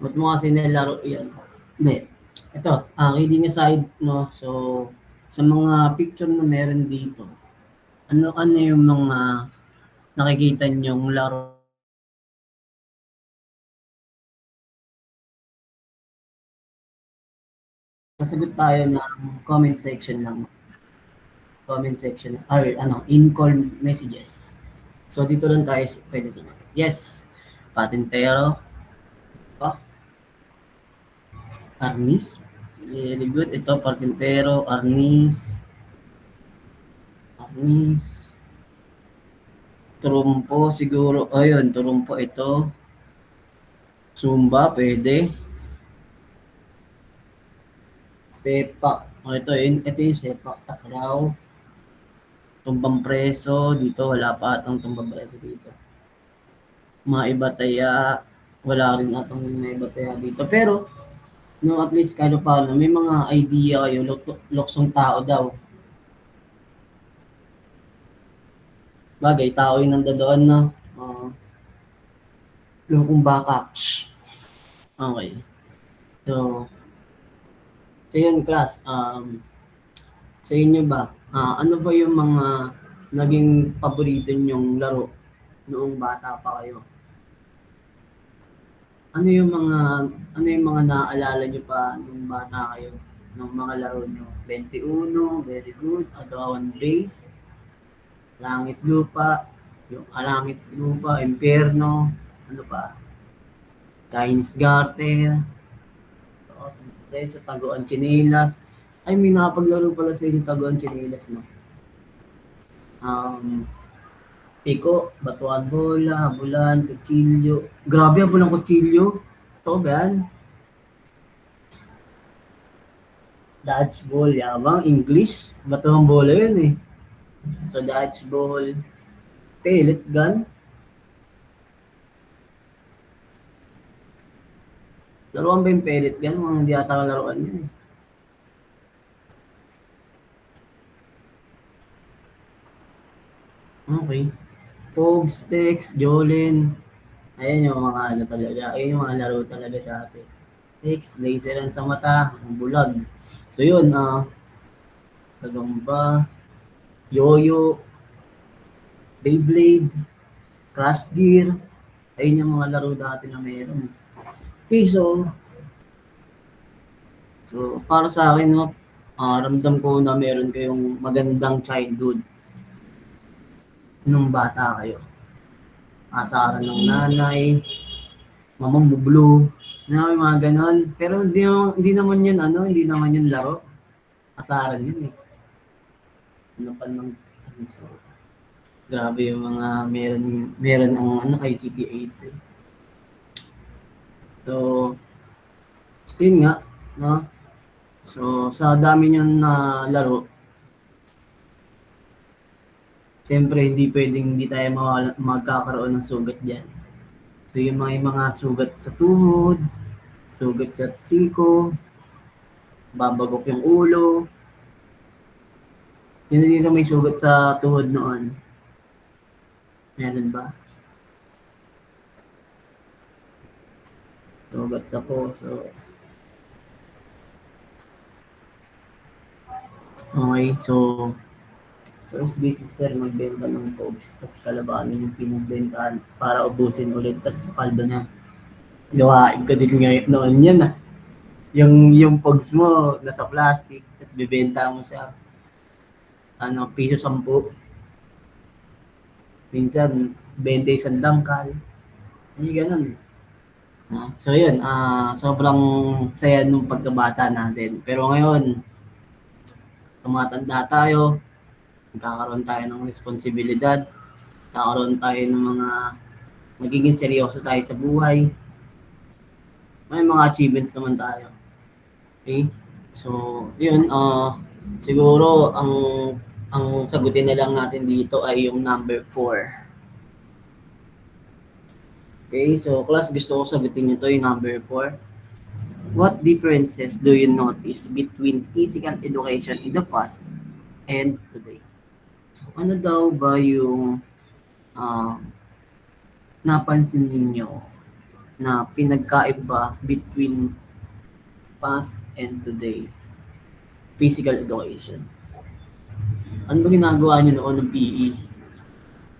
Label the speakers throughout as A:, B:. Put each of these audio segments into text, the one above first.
A: Ba't mo kasi nilaro yan? Hindi. Ito, kidding aside, no? So, sa mga picture na meron dito, ano yung mga nakikita niyong laro? Sasagot tayo ng comment section lang. Comment section. Or in-call messages. So, dito lang tayo pwede sagot. Yes. Patintero. Pa. Arnis. Very good. Ito, Patintero. Arnis. Arnis. Trumpo siguro. Ayun, trumpo ito. Zumba, pwede. Sepak. Ito yung sepak. Takraw. Tumbang preso. Dito, wala pa atang tumbang preso dito. Maibataya. Wala rin atang maibataya dito. Pero, no, at least kahit paano, may mga idea kayo, luksong tao daw. Bagay, tao yung nandoon, no? Lukong baka. Okay. So, so yun, class. Sa inyo ba, ano ba yung mga naging paborito nyong laro noong bata pa kayo? Ano yung mga ano yung mga naaalala nyo pa nung bata kayo? Ng mga laro nyo? 21, very good. Agawan Days, Langit Lupa, yung Langit Lupa, Imperno, ano pa? Chinese Garter, Preso, Taguan Chinelas. Ay, may nakapaglaro pala sa inyo Taguan Chinelas, no? Um, Piko, Batuan Bola, Bulan, Kutsilyo. Grabe, Bulan Kutsilyo. Ito ba yan? Dodgeball, yabang. English. Batuan Bola yun eh. So, dodgeball. Pellet gun. Laruan ba yung pellet gun? Mga hindi ata laruan yun eh. Okay. Pogs, Tex, Jolin. Ayan yung mga ano talaga. Ayan yung mga laro talaga dati. Tex, laseran sa mata, ang bulag. So yun, Gagamba, Yoyo, Beyblade, Crash Gear. Ayun yung mga laro dati na meron. Okay, so para sa akin, no, ramdam ko na meron kayong magandang childhood nung bata kayo. Asaran ng nanay, mamang bublo, na mga ganon. Pero hindi naman yun, hindi naman yun laro. Asaran yun eh. Ano pa nang, so, grabe yung mga meron ang ICT-8 eh. So, yun nga, no? So, sa dami niyong na laro, siyempre hindi pwedeng hindi tayo magkakaroon ng sugat dyan. So, yung mga sugat sa tuhod, sugat sa siko, babagok yung ulo. Yun dito may sugat sa tuhod noon. Meron ba? Sugat sa puso. Okay, so first basis sir, magbenta ng pogs, tapos kalabanin yung pinagbentahan para ubusin ulit, tapos paldo na. Gawain ko din ngayon noon yan ah. Yung pogs mo, nasa plastic, tapos bibenta mo siya, piso 10. Minsan, 20 isang dangkal. Hindi ganun eh. No? So yun, sobrang saya nung pagkabata natin. Pero ngayon, tumatanda tayo, nagkakaroon tayo ng responsibilidad, nagkakaroon tayo ng mga magiging seryoso tayo sa buhay. May mga achievements naman tayo. Okay? So, yun, siguro ang sagutin na lang natin dito ay yung number 4. Okay, so class, gusto ko sagutin nyo to yung number 4. What differences do you notice between physical education in the past and today? So, ano daw ba yung napansin ninyo na pinagkaiba between past and today. Physical education. Ano ba ginagawa niyo noon ng PE?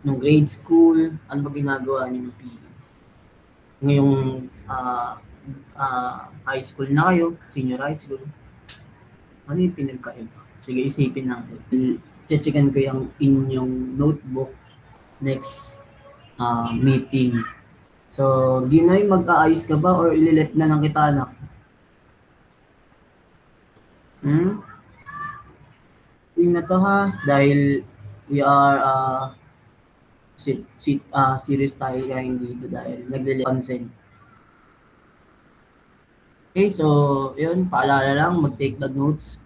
A: Nung grade school, ano ba ginagawa niyo ng PE? Ngayong high school na kayo, senior high school, ano yung pinagkaiba? Sige, isipin natin. Checkan ko yung inyong notebook next meeting. So, Ginoy, mag-aayos ka ba or ililip na lang kita, anak? Yun na to ha, dahil we are serious tayo ngayon dito dahil naglilipansin. Okay, so yun, paalala lang, mag-take the notes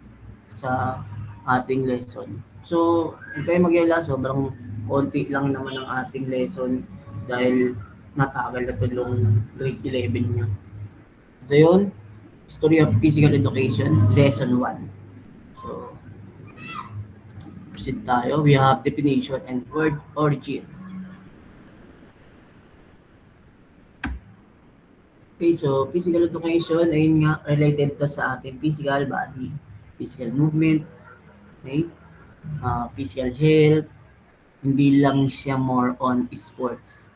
A: sa ating lesson. So, huwag kayo mag-iala, sobrang konti lang naman ang ating lesson dahil natagal na tulong grade 11 nyo. So yun, History of Physical Education, Lesson 1. So, proceed tayo. We have definition and word origin. Okay, so physical education, ayun nga, related to sa ating physical body, physical movement, okay? Physical health, hindi lang siya more on sports.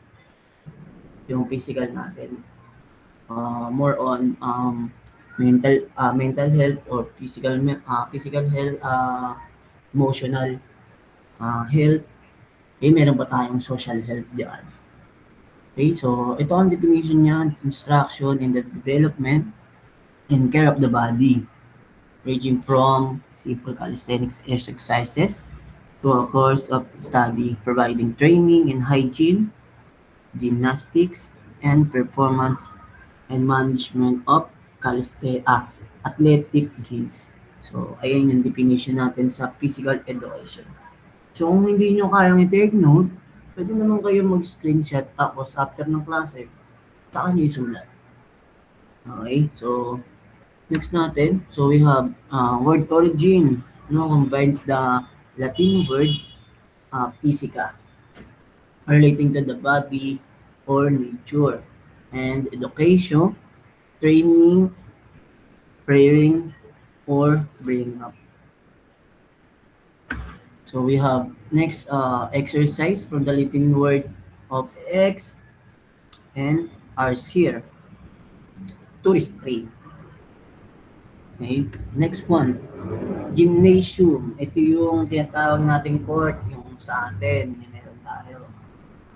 A: Yung physical natin. More on mental health or physical health, emotional health. Meron pa tayong social health diyan. Okay, so ito ang definition niya, instruction in the development and care of the body, ranging from simple calisthenics exercises to a course of study providing training in hygiene, gymnastics, and performance and management of athletic games. So, ayan yung definition natin sa physical education. So, kung hindi nyo kayang i-take note, pwede naman kayo mag-screenshot tapos after ng klase, saka nyo isulat. Okay, so next natin, so we have word origin, combines the Latin word physica, relating to the body or nature, and education, training, praying, or bringing up. So we have next exercise from the Latin word of ex and arcere, to restrain. Okay, next one, gymnasium. Ito yung tinatawag nating court, yung sa atin, meron tayo.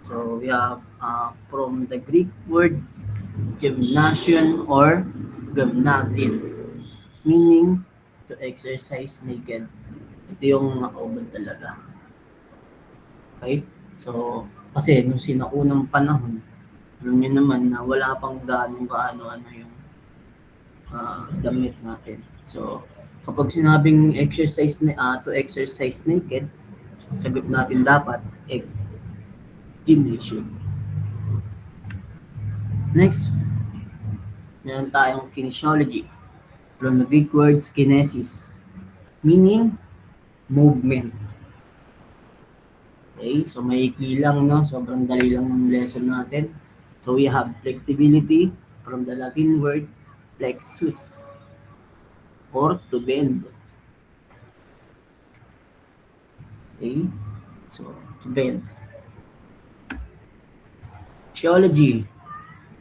A: So we have from the Greek word gymnasium or gymnasium, meaning to exercise naked. Ito yung nakaubad talaga. Okay? So, kasi nung sinaunang panahon, yun naman na wala pang gaano-ano yung damit natin. So, kapag sinabing exercise to exercise naked, sagot natin dapat gymnasium. Next, meron tayong kinesiology. From the Greek words kinesis, meaning movement. Okay, so maikli lang, no? Sobrang dali lang ng lesson natin. So we have flexibility from the Latin word flexus or to bend. Okay, so to bend. Geology,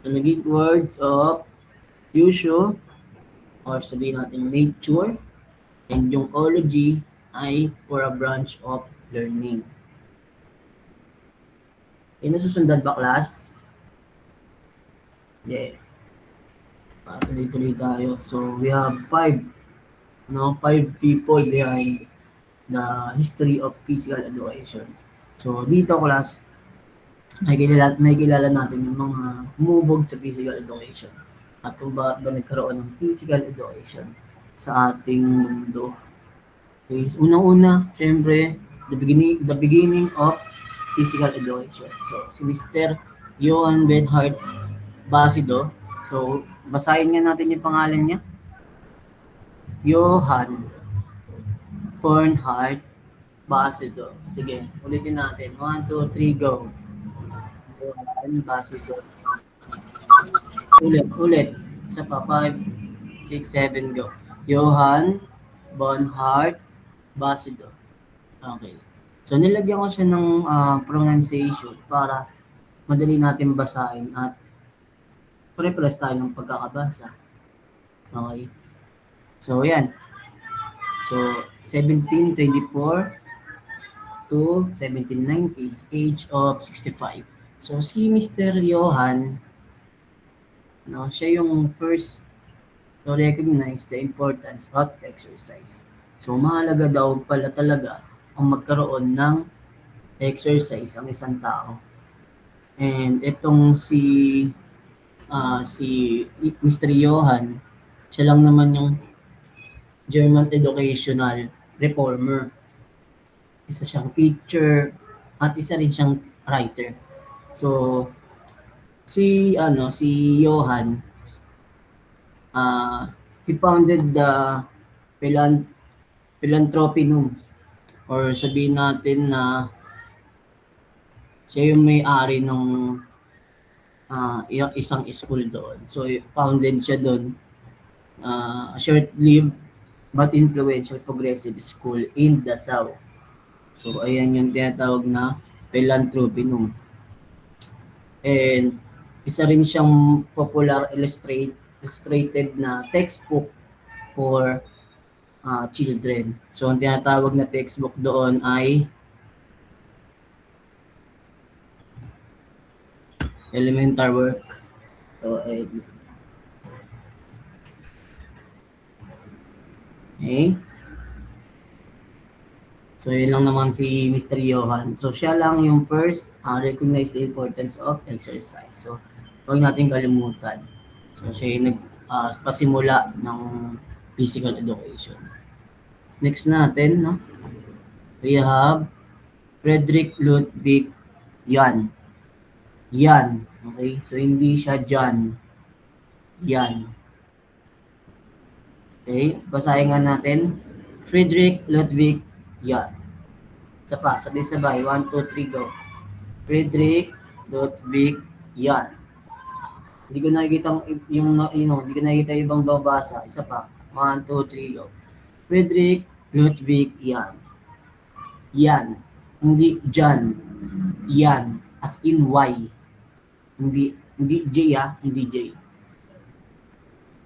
A: the Greek words of usio or sabihin natin nature, and yung ology ay for a branch of learning. Nasusundan ba, class? Yeah. Tuloy-tuloy tayo. So, we have 5 people behind the history of physical education. So, dito, class, may kilala natin yung mga humubog sa physical education at kung bakit ba nagkaroon ng physical education sa ating mundo. Okay. Unang-una, syempre, the beginning of physical education. So, si Mr. Johann Bernhard Basido. So, basahin nga natin yung pangalan niya. Johann Bernhard Basido. Sige, ulitin natin. 1, 2, 3, go. Johann Basido. Ulit. Isa pa, 5, 6, 7, go. Johann Bonhart Basido. Okay. So, nilagyan ko siya ng pronunciation para madali natin basahin at pare-pares tayo ng pagkakabasa. Okay. So, yan. So, 1724 to 1790, age of 65. So, si Mr. Johann, no, siya yung first to recognize the importance of exercise. So, mahalaga daw pala talaga ang magkaroon ng exercise ang isang tao. And itong si Mr. Johann, siya lang naman yung German educational reformer. Isa siyang teacher at isa rin siyang writer. So, si Johann, he founded the Philanthropium, or sabihin natin na siya yung may-ari ng isang school doon. So, founded siya doon, a short-lived but influential progressive school in Dessau. So, ayan yung tinatawag na Philanthropium. And isa rin siyang popular illustrated na textbook for children. So, ang tinatawag na textbook doon ay elementary work. So, okay. So, yun lang naman si Mr. Johann. So, siya lang yung first recognize the importance of exercise. So, huwag natin kalimutan. So, siya yung nagpasimula ng physical education. Next natin, no? We have Frederick Ludwig Jan. Jan. Okay? So, hindi siya John. Jan. Okay? Basahin nga natin. Frederick Ludwig Jan. Isa pa. Sabay-sabay. 1, 2, 3, go. Frederick Ludwig Jan. Hindi ko nakikita hindi ko nakikita ibang babasa. Isa pa. 1, 2, 3, go. Frederick Ludwig Jan. Jan. Hindi John. Jan. As in Y. Hindi J, hindi J.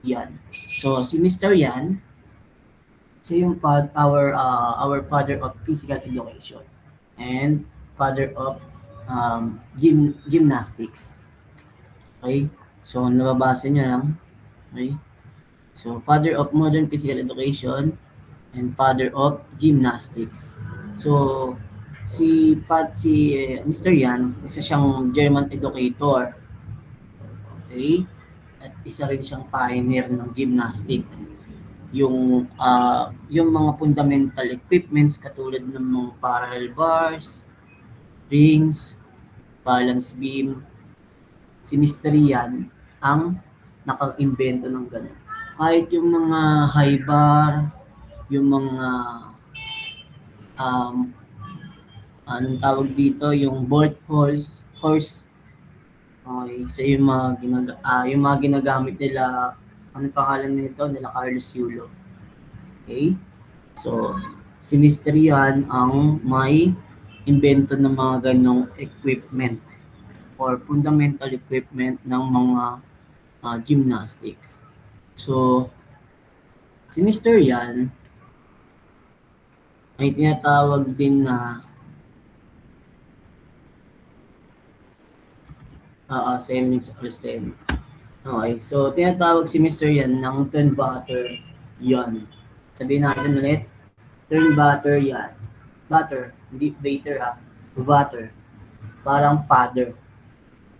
A: Yan. So, si Mr. Yan, siya yung our father of physical education and father of gymnastics. Okay? So, nababasa nyo lang. Okay? So, father of modern physical education and father of gymnastics. So, si Mr. Yan, isa siyang German educator. Okay? At isa rin siyang pioneer ng gymnastic. Yung mga fundamental equipments katulad ng mga parallel bars, rings, balance beam, si Mr. Yan ang naka-invento ng ganun. Kahit yung mga high bar, yung mga anong tawag dito, yung bolt horse. Okay, so yung mga ginagamit nila, anong pangalan nito? Nila Carlos Yulo. Okay? So, si Mr. Yan ang may invento ng mga ganong equipment or fundamental equipment ng mga gymnastics. So, si Mr. Yan ay tinatawag din na same din sa Kristen. Okay, so tinatawag si Mr. Yan ng turnbutter Yan. Sabihin natin ulit, turnbutter Yan. Butter, hindi batter butter. Parang father.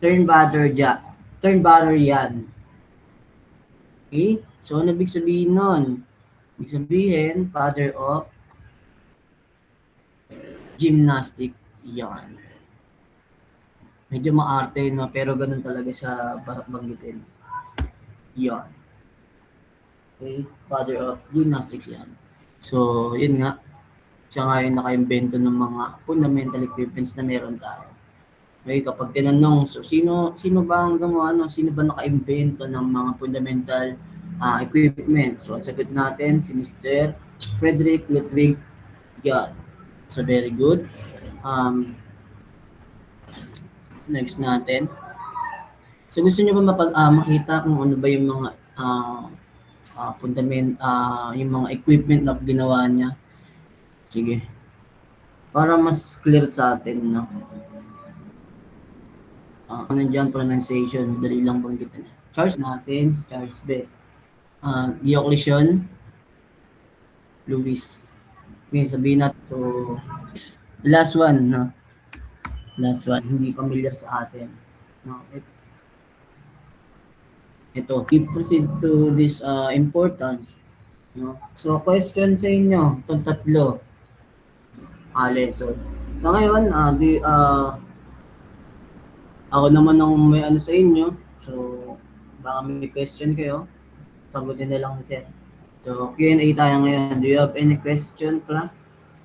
A: Turnbutter Yan. Okay? So, ano ibig sabihin nun? Ibig sabihin, father of gymnastic Yan. Medyo maarte, no? Pero ganun talaga siya banggitin. Yan. Okay? Father of gymnastics yan. So, yun nga. Siya nga yung naka-invento ng mga fundamental equipments na meron tayo. Okay, kapag tinanong, so sino ba ang gumawa, sino ba naka-imbento ng mga fundamental equipment? So, ang sagot natin si Mr. Frederick Ludwig Gad. So, very good. Next natin. So, gusto niyo ba makita kung ano ba yung mga yung mga equipment na ginawa niya? Sige. Para mas clear sa atin, no? Nandiyan pronunciation, dali lang banggitin. Charles natin, Charles B. Diocletian Louis. Okay, sabihin natin. So, last one, no? Last one, hindi familiar sa atin. No, ito, we proceed to this importance. No? So, question sa inyo, itong tatlo. Lesson. So, ngayon, ako naman ang may ano sa inyo. So, baka may question kayo. Sagutin na lang sir. So, Q&A tayo ngayon. Do you have any question, class?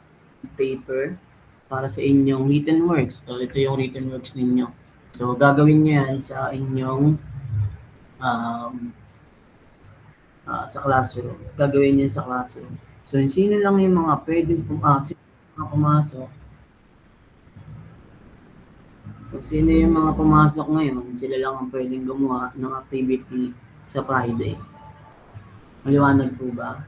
A: Paper para sa inyong written works. So, ito yung written works ninyo. So, gagawin niyo yan sa inyong sa classroom. Gagawin niyo sa classroom. So, sino lang yung mga pwedeng pumasok? Kung sino yung mga pumasok ngayon, sila lang ang pwedeng gumawa ng activity sa Friday. Maliwanag po ba?